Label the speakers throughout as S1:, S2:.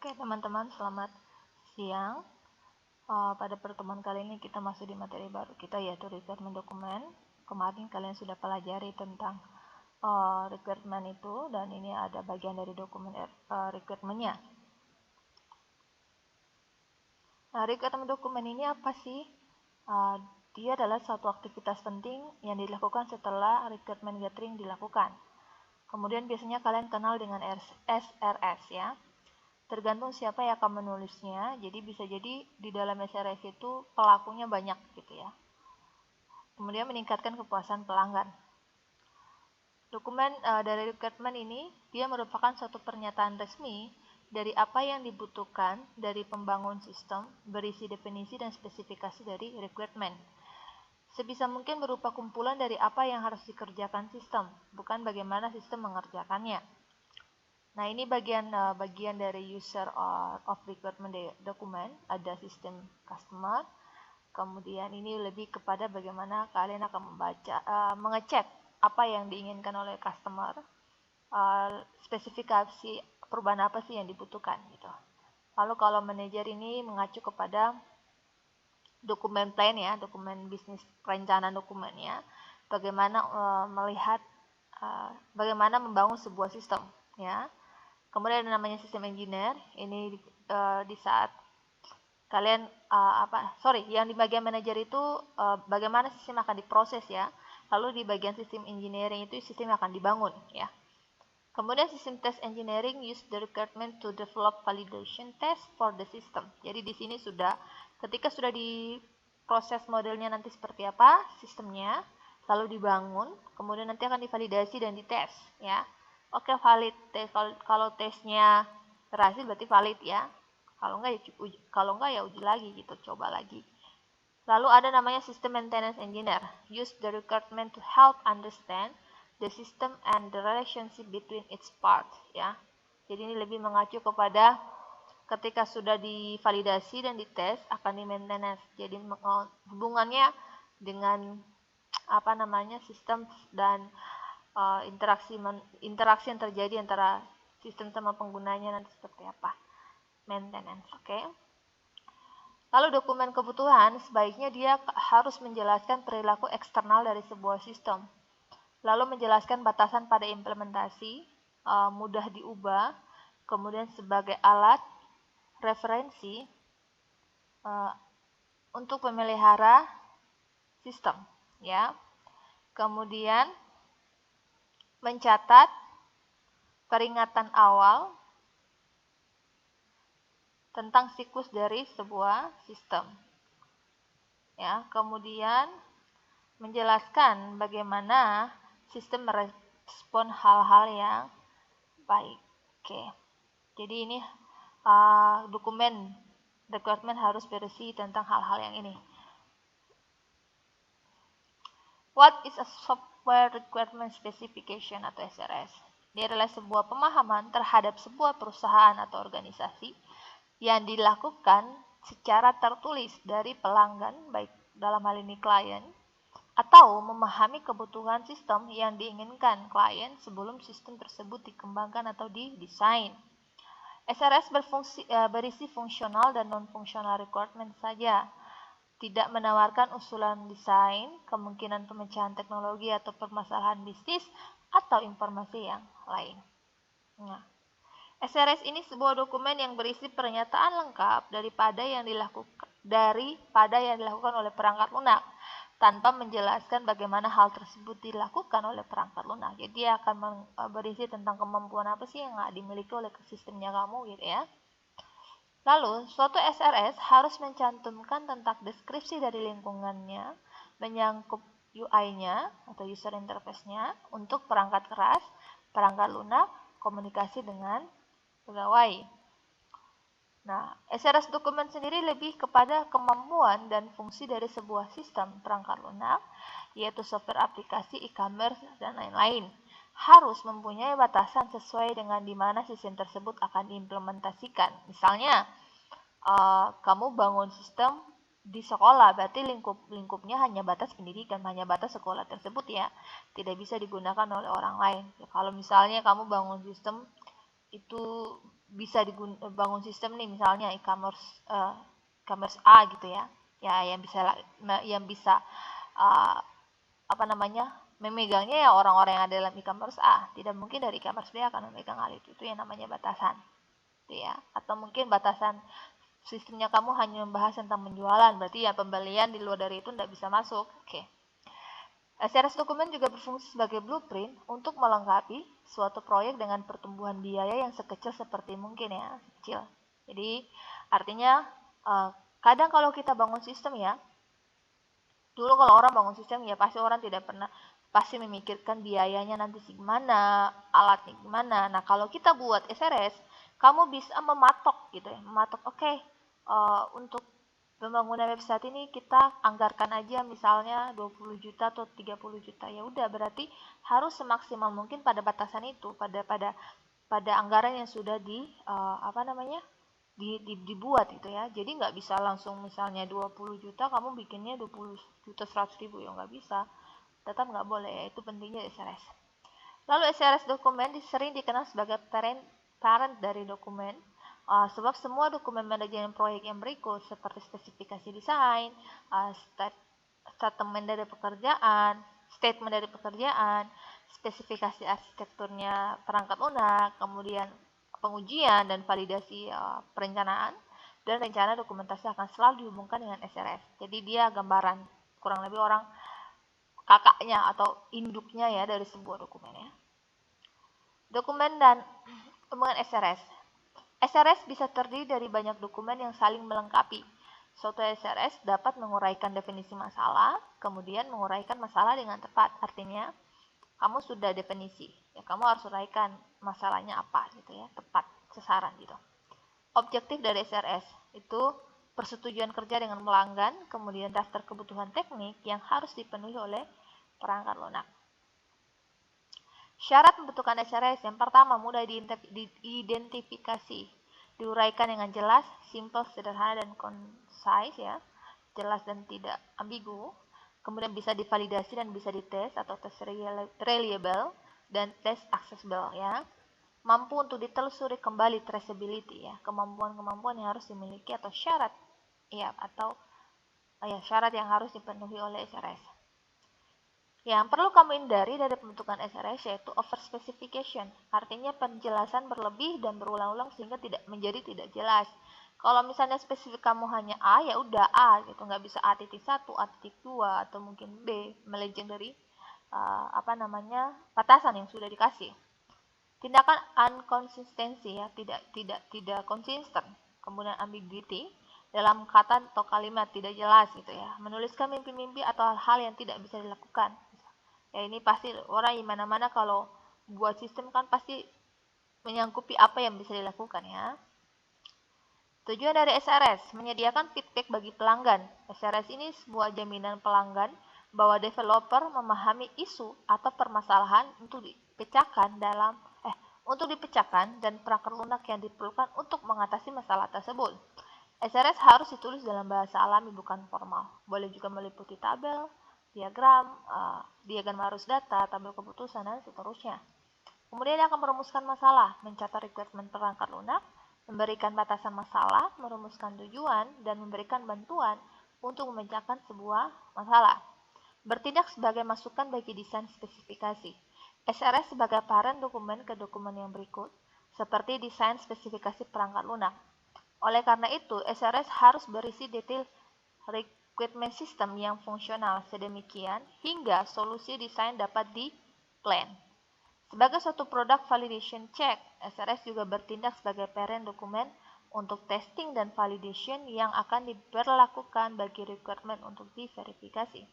S1: Oke teman-teman, selamat siang. Pada pertemuan kali ini kita masuk di materi baru kita, yaitu requirement dokumen. Kemarin kalian sudah pelajari tentang requirement itu, dan ini ada bagian dari dokumen requirementnya. Nah, requirement dokumen ini apa sih? Dia adalah suatu aktivitas penting yang dilakukan setelah requirement gathering dilakukan. Kemudian biasanya kalian kenal dengan SRS ya. Tergantung siapa yang akan menulisnya, jadi bisa jadi di dalam SRS itu pelakunya banyak gitu ya. Kemudian meningkatkan kepuasan pelanggan. Dokumen dari requirement ini, dia merupakan suatu pernyataan resmi dari apa yang dibutuhkan dari pembangun sistem, berisi definisi dan spesifikasi dari requirement. Sebisa mungkin berupa kumpulan dari apa yang harus dikerjakan sistem, bukan bagaimana sistem mengerjakannya. Nah, ini bagian dari user of requirement document, ada sistem customer. Kemudian ini lebih kepada bagaimana kalian akan membaca, mengecek apa yang diinginkan oleh customer, spesifikasi perubahan apa sih yang dibutuhkan gitu. Lalu kalau manajer ini mengacu kepada dokumen plan ya, dokumen bisnis perencanaan dokumennya, bagaimana melihat bagaimana membangun sebuah sistem ya. Kemudian ada namanya sistem engineer. Ini di saat kalian yang di bagian manajer itu bagaimana sistem akan diproses ya. Lalu di bagian sistem engineering itu sistem akan dibangun ya. Kemudian sistem test engineering use the requirement to develop validation test for the system. Jadi di sini ketika sudah diproses modelnya nanti seperti apa sistemnya, lalu dibangun, kemudian nanti akan divalidasi dan dites ya. Oke, valid. Kalau tesnya berhasil berarti valid ya. Kalau enggak ya uji lagi gitu, coba lagi. Lalu ada namanya system maintenance engineer. Use the requirement to help understand the system and the relationship between its parts ya. Jadi ini lebih mengacu kepada ketika sudah divalidasi dan dites akan di maintenance. Jadi hubungannya dengan sistem dan interaksi yang terjadi antara sistem sama penggunanya nanti seperti apa, maintenance. Oke. Lalu dokumen kebutuhan sebaiknya dia harus menjelaskan perilaku eksternal dari sebuah sistem, lalu menjelaskan batasan pada implementasi, mudah diubah, kemudian sebagai alat referensi untuk memelihara sistem ya. Kemudian mencatat peringatan awal tentang siklus dari sebuah sistem. Ya, kemudian menjelaskan bagaimana sistem merespon hal-hal yang baik. Oke. Jadi ini dokumen requirement harus berisi tentang hal-hal yang ini. What is a software requirement specification atau SRS? Dia adalah sebuah pemahaman terhadap sebuah perusahaan atau organisasi yang dilakukan secara tertulis dari pelanggan, baik dalam hal ini klien, atau memahami kebutuhan sistem yang diinginkan klien sebelum sistem tersebut dikembangkan atau didesain. SRS berisi fungsional dan non-fungsional requirement saja, tidak menawarkan usulan desain, kemungkinan pemecahan teknologi atau permasalahan bisnis, atau informasi yang lain. Nah, SRS ini sebuah dokumen yang berisi pernyataan lengkap daripada yang dilakukan oleh perangkat lunak, tanpa menjelaskan bagaimana hal tersebut dilakukan oleh perangkat lunak. Jadi dia akan berisi tentang kemampuan apa sih yang dimiliki oleh sistemnya kamu gitu ya. Lalu, suatu SRS harus mencantumkan tentang deskripsi dari lingkungannya, menyangkut UI-nya atau user interface-nya untuk perangkat keras, perangkat lunak, komunikasi dengan pegawai. Nah, SRS dokumen sendiri lebih kepada kemampuan dan fungsi dari sebuah sistem perangkat lunak, yaitu software aplikasi, e-commerce, dan lain-lain. Harus mempunyai batasan sesuai dengan di mana sistem tersebut akan diimplementasikan. Misalnya, kamu bangun sistem di sekolah, berarti lingkupnya hanya batas pendidikan, hanya batas sekolah tersebut ya, tidak bisa digunakan oleh orang lain. Ya, kalau misalnya kamu bangun sistem itu bisa bangun sistem nih, misalnya e-commerce A gitu ya, yang bisa uh, apa namanya memegangnya ya orang-orang yang ada dalam e-commerce A. Tidak mungkin dari e-commerce B akan memegang hal itu yang namanya batasan, gitu ya. Atau mungkin batasan sistemnya kamu hanya membahas tentang penjualan, berarti ya pembelian di luar dari itu tidak bisa masuk. Oke. SRS dokumen juga berfungsi sebagai blueprint untuk melengkapi suatu proyek dengan pertumbuhan biaya yang sekecil seperti mungkin ya, kecil. Jadi artinya kadang kalau kita bangun sistem ya, dulu kalau orang bangun sistem ya pasti orang tidak pernah pasti memikirkan biayanya nanti gimana, alatnya gimana. Nah kalau kita buat SRS, kamu bisa mematok gitu ya, mematok oke, untuk pembangunan website ini kita anggarkan aja misalnya 20 juta atau 30 juta. Ya udah berarti harus semaksimal mungkin pada batasan itu, pada anggaran yang sudah dibuat gitu ya. Jadi nggak bisa langsung misalnya 20 juta kamu bikinnya 20 juta 100 ribu, ya nggak bisa, tetap nggak boleh ya. Itu pentingnya SRS. Lalu SRS dokumen sering dikenal sebagai parent dari dokumen, sebab semua dokumen manajemen proyek yang berikut seperti spesifikasi desain, statement dari pekerjaan, spesifikasi arsitekturnya perangkat lunak, kemudian pengujian dan validasi perencanaan, dan rencana dokumentasi akan selalu dihubungkan dengan SRS. Jadi dia gambaran kurang lebih orang kakaknya atau induknya ya dari sebuah dokumen ya. Dokumen dan hubungan SRS. SRS bisa terdiri dari banyak dokumen yang saling melengkapi. Suatu SRS dapat menguraikan definisi masalah, kemudian menguraikan masalah dengan tepat. Artinya, kamu sudah definisi, ya kamu harus uraikan masalahnya apa gitu ya, tepat, sasaran gitu. Objektif dari SRS itu persetujuan kerja dengan pelanggan, kemudian daftar kebutuhan teknik yang harus dipenuhi oleh perangkat lunak. Syarat pembentukan SRS yang pertama mudah diidentifikasi, diuraikan dengan jelas, simple, sederhana dan concise ya, jelas dan tidak ambigu. Kemudian bisa divalidasi dan bisa dites atau tes reliable dan tes accessible ya. Mampu untuk ditelusuri kembali, traceability ya, kemampuan-kemampuan yang harus dimiliki atau syarat ya, atau syarat yang harus dipenuhi oleh SRS. Yang perlu kamu hindari dari pembentukan SRS yaitu over specification, artinya penjelasan berlebih dan berulang-ulang sehingga menjadi tidak jelas. Kalau misalnya spesifik kamu hanya A, ya udah A gitu, nggak bisa A.1, A.2 atau mungkin B, melenceng dari batasan yang sudah dikasih. Tindakan unconsistency ya, tidak konsisten. Kemudian ambiguity, dalam kata atau kalimat tidak jelas gitu ya, menuliskan mimpi-mimpi atau hal-hal yang tidak bisa dilakukan. Ya ini pasti orang di mana-mana kalau buat sistem kan pasti menyangkupi apa yang bisa dilakukan ya. Tujuan dari SRS menyediakan feedback bagi pelanggan. SRS ini sebuah jaminan pelanggan bahwa developer memahami isu atau permasalahan untuk dipecahkan dan perangkat lunak yang diperlukan untuk mengatasi masalah tersebut. SRS harus ditulis dalam bahasa alami bukan formal. Boleh juga meliputi tabel, diagram arus data, tabel keputusan, dan seterusnya. Kemudian dia akan merumuskan masalah, mencatat requirement perangkat lunak, memberikan batasan masalah, merumuskan tujuan, dan memberikan bantuan untuk memecahkan sebuah masalah. Bertindak sebagai masukan bagi desain spesifikasi. SRS sebagai parent dokumen ke dokumen yang berikut, seperti desain spesifikasi perangkat lunak. Oleh karena itu, SRS harus berisi detail requirement system yang fungsional sedemikian hingga solusi desain dapat di-plan. Sebagai suatu produk validation check, SRS juga bertindak sebagai parent dokumen untuk testing dan validation yang akan diberlakukan bagi requirement untuk diverifikasi.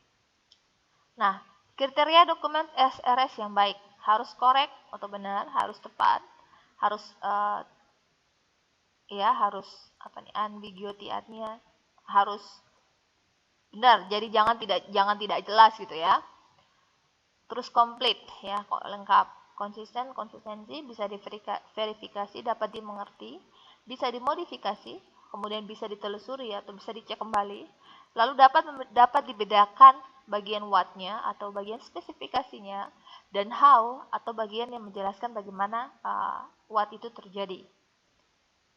S1: Nah, kriteria dokumen SRS yang baik harus korek atau benar, harus tepat, harus ambiguity-nya harus benar. Jadi jangan tidak jelas gitu ya. Terus komplit ya, lengkap. Konsistensi bisa diverifikasi, dapat dimengerti, bisa dimodifikasi, kemudian bisa ditelusuri atau bisa dicek kembali. Lalu dapat dibedakan bagian what-nya atau bagian spesifikasinya, dan how atau bagian yang menjelaskan bagaimana what itu terjadi.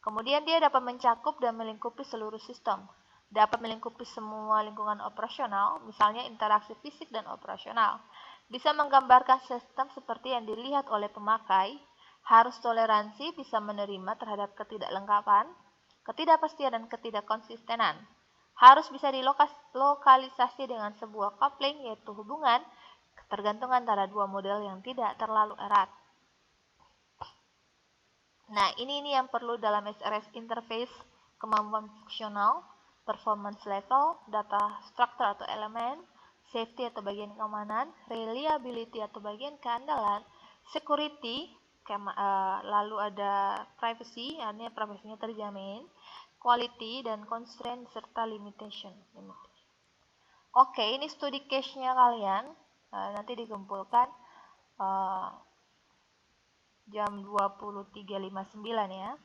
S1: Kemudian dia dapat mencakup dan melingkupi seluruh sistem. Dapat melingkupi semua lingkungan operasional, misalnya interaksi fisik dan operasional. Bisa menggambarkan sistem seperti yang dilihat oleh pemakai, harus toleransi, bisa menerima terhadap ketidaklengkapan, ketidakpastian dan ketidakkonsistenan. Harus bisa dilokalisasi dengan sebuah coupling, yaitu hubungan ketergantungan antara dua model yang tidak terlalu erat. Nah, ini yang perlu dalam SRS interface, kemampuan fungsional, performance level, data structure atau elemen, safety atau bagian keamanan, reliability atau bagian keandalan, security, lalu ada privacy, artinya privasinya terjamin, quality dan constraint serta limitation. Oke, ini studi case-nya kalian, nanti dikumpulkan jam 23.59 ya.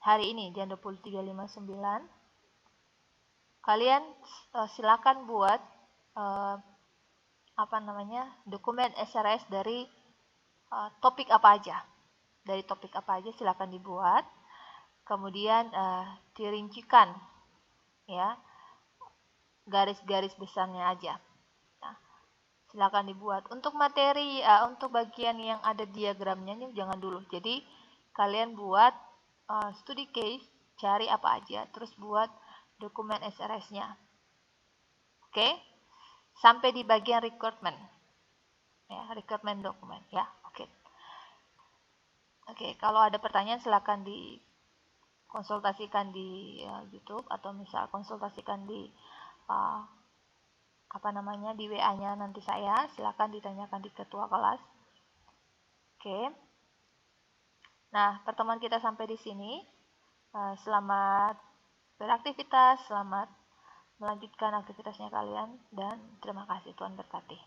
S1: Hari ini jam 23.59. Kalian silakan buat dokumen SRS dari topik apa aja. Dari topik apa aja silakan dibuat. Kemudian dirincikan ya. Garis-garis besarnya aja. Silakan dibuat. Untuk materi, untuk bagian yang ada diagramnya ini jangan dulu. Jadi kalian buat studi case, cari apa aja, terus buat dokumen SRS-nya. Oke? Sampai di bagian recruitment. Ya, recruitment dokumen. Ya, oke. Oke, kalau ada pertanyaan silakan dikonsultasikan di YouTube atau misal konsultasikan di di WA-nya nanti saya, silakan ditanyakan di ketua kelas. Oke. Nah, pertemuan kita sampai di sini. Selamat beraktivitas, selamat melanjutkan aktivitasnya kalian, dan terima kasih, Tuhan berkati.